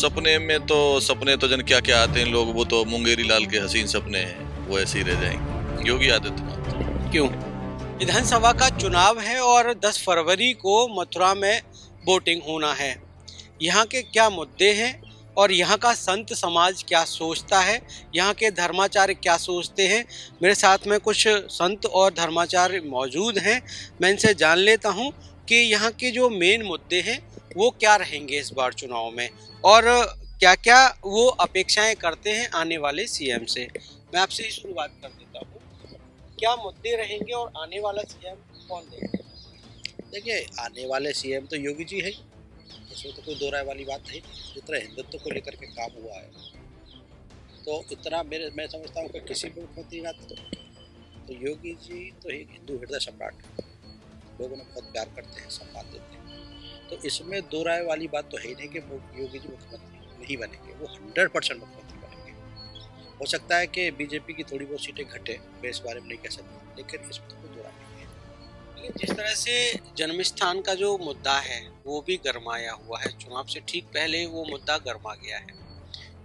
सपने में तो सपने तो जन क्या क्या आते हैं लोग, वो तो मुंगेरी लाल के हसीन सपने हैं, वो ऐसे ही रह जाएंगे। योगी आदित्यनाथ। क्यों? विधानसभा का चुनाव है और 10 फरवरी को मथुरा में वोटिंग होना है। यहाँ के क्या मुद्दे हैं और यहाँ का संत समाज क्या सोचता है, यहाँ के धर्माचार्य क्या सोचते हैं। मेरे साथ में कुछ संत और धर्माचार्य मौजूद हैं। मैं इनसे जान लेता हूँ कि यहाँ के जो मेन मुद्दे हैं वो क्या रहेंगे इस बार चुनाव में, और क्या क्या वो अपेक्षाएं करते हैं आने वाले सीएम से। मैं आपसे ही शुरुआत कर देता हूँ, क्या मुद्दे रहेंगे और आने वाला सीएम कौन देगा? देखिए, आने वाले सीएम तो योगी जी है ही, इसमें तो कोई दो राय वाली बात नहीं। जितना हिंदुत्व को लेकर के काम हुआ है तो इतना मैं समझता हूँ कि किसी भी मुख्यमंत्री ना तो योगी जी तो एक हिंदू हृदय सम्राट है, लोग उन्हें बहुत प्यार करते हैं, सम्मान देते हैं। तो इसमें दो राय वाली बात तो है ही नहीं कि योगी जी मुख्यमंत्री नहीं बनेंगे, वो 100% मुख्यमंत्री बनेंगे। हो सकता है कि बीजेपी की थोड़ी बहुत सीटें घटे, मैं इस बारे में नहीं कह सकता, लेकिन इसमें तो कोई दो राय नहीं है। लेकिन जिस तरह से जन्म स्थान का जो मुद्दा है वो भी गरमाया हुआ है, चुनाव से ठीक पहले वो मुद्दा गरमा गया है।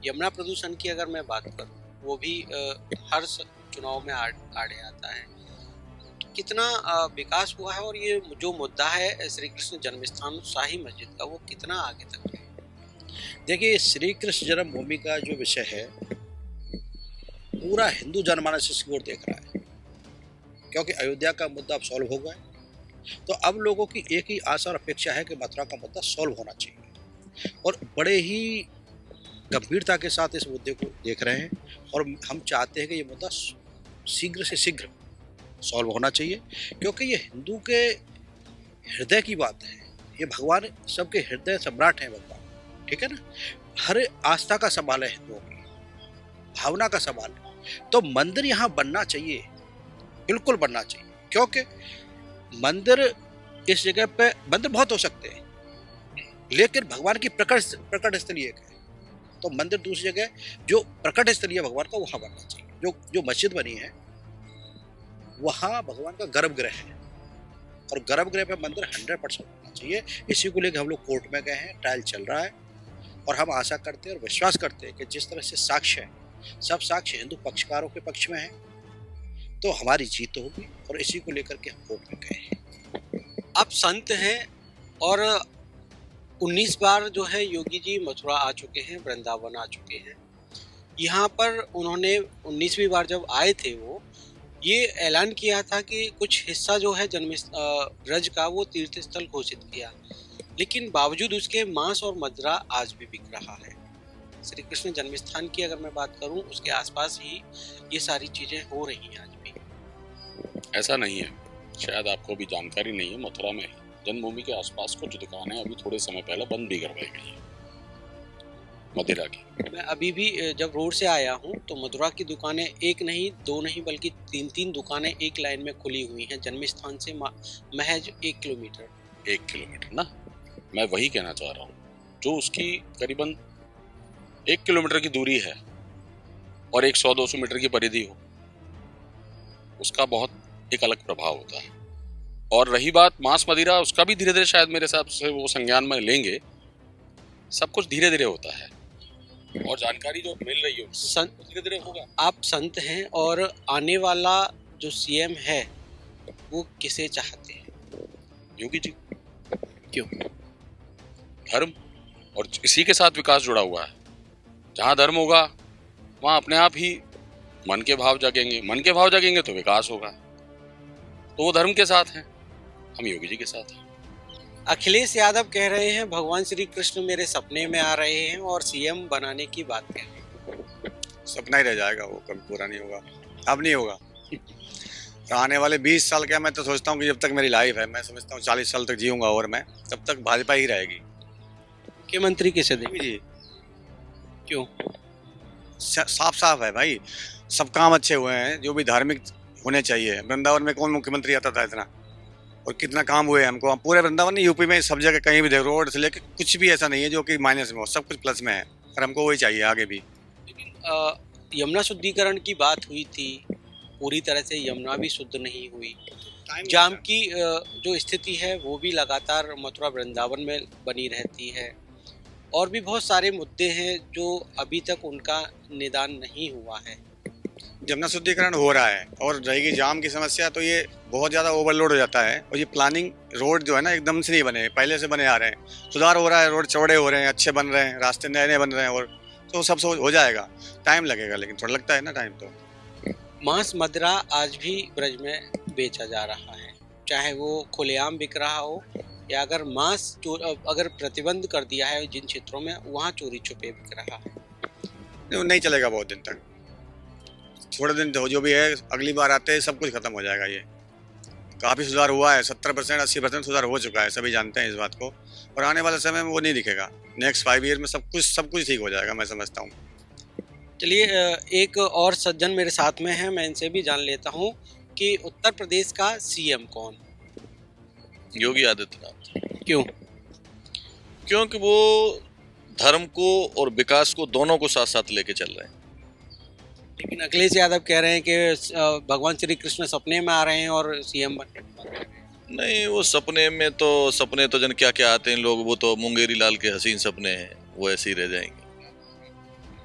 यमुना प्रदूषण की अगर मैं बात करूं, वो भी हर चुनाव में आड़े आता है। कितना विकास हुआ है और ये जो मुद्दा है श्री कृष्ण जन्मस्थान शाही मस्जिद का, वो कितना आगे तक है? देखिए, श्री कृष्ण जन्मभूमि का जो विषय है पूरा हिंदू जनमानस इसकी ओर देख रहा है, क्योंकि अयोध्या का मुद्दा अब सॉल्व हो गया है। तो अब लोगों की एक ही आशा और अपेक्षा है कि मथुरा का मुद्दा सॉल्व होना चाहिए, और बड़े ही गंभीरता के साथ इस मुद्दे को देख रहे हैं। और हम चाहते हैं कि ये मुद्दा शीघ्र से शीघ्र सॉल्व होना चाहिए, क्योंकि ये हिंदू के हृदय की बात है। ये भगवान सबके हृदय सम्राट हैं भगवान, ठीक है ना। हर आस्था का सवाल है, हिंदुओं की भावना का सवाल है। तो मंदिर यहाँ बनना चाहिए, बिल्कुल बनना चाहिए, क्योंकि मंदिर इस जगह पे मंदिर बहुत हो सकते हैं, लेकिन भगवान की प्रकट स्थली एक है। तो मंदिर दूसरी जगह जो प्रकट स्थली है भगवान का, वहाँ बनना चाहिए। जो मस्जिद बनी है वहाँ भगवान का गर्भगृह है, और गर्भगृह पे मंदिर 100% होना चाहिए। इसी को लेकर हम लोग कोर्ट में गए हैं, ट्रायल चल रहा है, और हम आशा करते हैं और विश्वास करते हैं कि जिस तरह से साक्ष्य है, सब साक्ष्य हिंदू पक्षकारों के पक्ष में है, तो हमारी जीत होगी। और इसी को लेकर के हम कोर्ट में गए हैं। आप संत हैं और 19 बार जो है योगी जी मथुरा आ चुके हैं, वृंदावन आ चुके हैं। यहाँ पर उन्होंने 19वीं बार जब आए थे वो ये ऐलान किया था कि कुछ हिस्सा जो है जन्म ब्रज का वो तीर्थ स्थल घोषित किया, लेकिन बावजूद उसके मांस और मदिरा आज भी बिक रहा है। श्री कृष्ण जन्मस्थान की अगर मैं बात करूं, उसके आसपास ही ये सारी चीजें हो रही हैं आज भी। ऐसा नहीं है, शायद आपको भी जानकारी नहीं है। मथुरा में जन्मभूमि के आसपास कुछ दुकानें अभी थोड़े समय पहले बंद भी करवाई गई है मदिरा की। मैं अभी भी जब रोड से आया हूँ तो मथुरा की दुकानें एक नहीं, दो नहीं, बल्कि 3 दुकानें एक लाइन में खुली हुई हैं जन्मस्थान से महज 1 किलोमीटर। 1 किलोमीटर ना, मैं वही कहना चाह रहा हूँ। जो उसकी करीबन 1 किलोमीटर की दूरी है और 100-200 मीटर की परिधि हो, उसका बहुत एक अलग प्रभाव होता है। और रही बात मांस मदिरा, उसका भी धीरे धीरे शायद मेरे हिसाब से वो संज्ञान में लेंगे। सब कुछ धीरे धीरे होता है, और जानकारी जो मिल रही है धीरे धीरे होगा। आप संत हैं और आने वाला जो सीएम है वो किसे चाहते हैं? योगी जी। क्यों? धर्म और इसी के साथ विकास जुड़ा हुआ है। जहाँ धर्म होगा वहाँ अपने आप ही मन के भाव जगेंगे, मन के भाव जगेंगे तो विकास होगा। तो वो धर्म के साथ हैं, हम योगी जी के साथ हैं। अखिलेश यादव कह रहे हैं भगवान श्री कृष्ण मेरे सपने में आ रहे हैं और सीएम बनाने की बात कह रहे हैं। सपना ही रह जाएगा, वो कभी पूरा नहीं होगा, अब नहीं होगा। तो आने वाले 20 साल क्या, मैं तो सोचता हूँ कि जब तक मेरी लाइफ है, मैं समझता हूँ 40 साल तक जीऊँगा और मैं, तब तक भाजपा ही रहेगी। मुख्यमंत्री किसे देंगे जी? क्यों? साफ साफ है भाई, सब काम अच्छे हुए हैं जो भी धार्मिक होने चाहिए। वृंदावन में कौन मुख्यमंत्री आता था इतना, और कितना काम हुए हमको। हम पूरे वृंदावन नहीं, यूपी में सब जगह कहीं भी देखो, रोड से लेकर कुछ भी ऐसा नहीं है जो कि माइनस में हो, सब कुछ प्लस में है, और हमको वही चाहिए आगे भी। लेकिन यमुना शुद्धिकरण की बात हुई थी, पूरी तरह से यमुना भी शुद्ध नहीं हुई। जाम की जो स्थिति है वो भी लगातार मथुरा वृंदावन में बनी रहती है, और भी बहुत सारे मुद्दे हैं जो अभी तक उनका निदान नहीं हुआ है। जमुना शुद्धिकरण हो रहा है और रहेगी जाम की समस्या, तो ये बहुत ज़्यादा ओवरलोड हो जाता है। और ये प्लानिंग रोड जो है ना एकदम से नहीं बने, पहले से बने आ रहे हैं। सुधार हो रहा है, रोड चौड़े हो रहे हैं, अच्छे बन रहे हैं, रास्ते नए नए बन रहे हैं, और तो सब हो जाएगा। टाइम लगेगा, लेकिन थोड़ा लगता है ना टाइम। तो मांस मदिरा आज भी ब्रज में बेचा जा रहा है, चाहे वो खुलेआम बिक रहा हो या अगर अगर प्रतिबंध कर दिया है जिन क्षेत्रों में, वहाँ चोरी छुपे बिक रहा है। नहीं चलेगा बहुत दिन तक, थोड़े दिन जो भी है, अगली बार आते हैं सब कुछ खत्म हो जाएगा। ये काफ़ी सुधार हुआ है, 70% 80% सुधार हो चुका है, सभी जानते हैं इस बात को। और आने वाले समय में वो नहीं दिखेगा। नेक्स्ट 5 ईयर में सब कुछ ठीक हो जाएगा, मैं समझता हूँ। चलिए, एक और सज्जन मेरे साथ में है, मैं इनसे भी जान लेता हूँ कि उत्तर प्रदेश का सीएम कौन? योगी आदित्यनाथ। क्यों? क्योंकि वो धर्म को और विकास को दोनों को साथ साथ लेके चल रहे हैं। लेकिन अखिलेश यादव कह रहे हैं कि भगवान श्री कृष्ण सपने में आ रहे हैं और सीएम बनने। नहीं, वो सपने तो जन क्या क्या आते हैं लोग, वो तो मुंगेरी लाल के हसीन सपने हैं, वो ऐसे ही रह जाएंगे।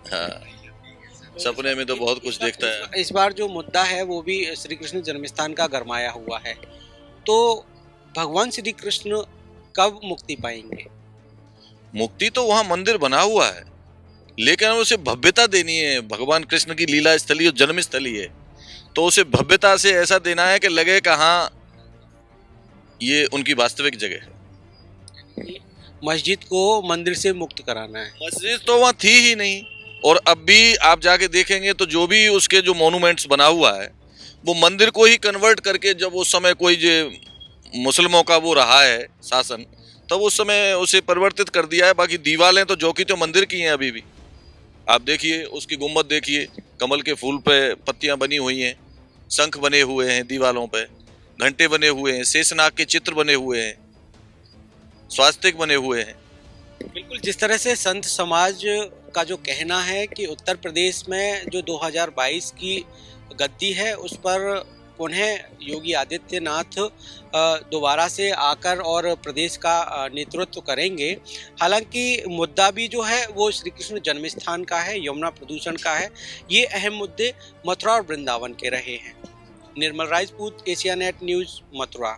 हाँ, सपने में तो बहुत कुछ देखता है। इस बार जो मुद्दा है वो भी श्री कृष्ण जन्मस्थान का गरमाया हुआ है, तो भगवान श्री कृष्ण कब मुक्ति पाएंगे? मुक्ति तो वहां मंदिर बना हुआ है, लेकिन उसे भव्यता देनी है। भगवान कृष्ण की लीला स्थली और जन्म स्थली है, तो उसे भव्यता से ऐसा देना है कि लगे कि हाँ ये उनकी वास्तविक जगह है। मस्जिद को मंदिर से मुक्त कराना है। मस्जिद तो वहां थी ही नहीं, और अब भी आप जाके देखेंगे तो जो भी उसके जो मॉन्यूमेंट्स बना हुआ है वो मंदिर को ही कन्वर्ट करके, जब उस समय कोई जो मुस्लिमों का वो रहा है शासन, तब उस समय उसे परिवर्तित कर दिया है। बाकी दीवारें तो जो की तो मंदिर की हैं अभी भी। आप देखिए उसकी गुम्बद देखिए, कमल के फूल पे पत्तियां बनी हुई हैं, शंख बने हुए हैं दीवारों पे, घंटे बने हुए हैं, शेषनाग के चित्र बने हुए हैं, स्वास्तिक बने हुए हैं। बिल्कुल, जिस तरह से संत समाज का जो कहना है कि उत्तर प्रदेश में जो 2022 की गद्दी है उस पर पुनः योगी आदित्यनाथ दोबारा से आकर और प्रदेश का नेतृत्व करेंगे। हालांकि मुद्दा भी जो है वो श्री कृष्ण जन्मस्थान का है, यमुना प्रदूषण का है। ये अहम मुद्दे मथुरा और वृंदावन के रहे हैं। Nirmal Rajput, Asianet news, Mathura.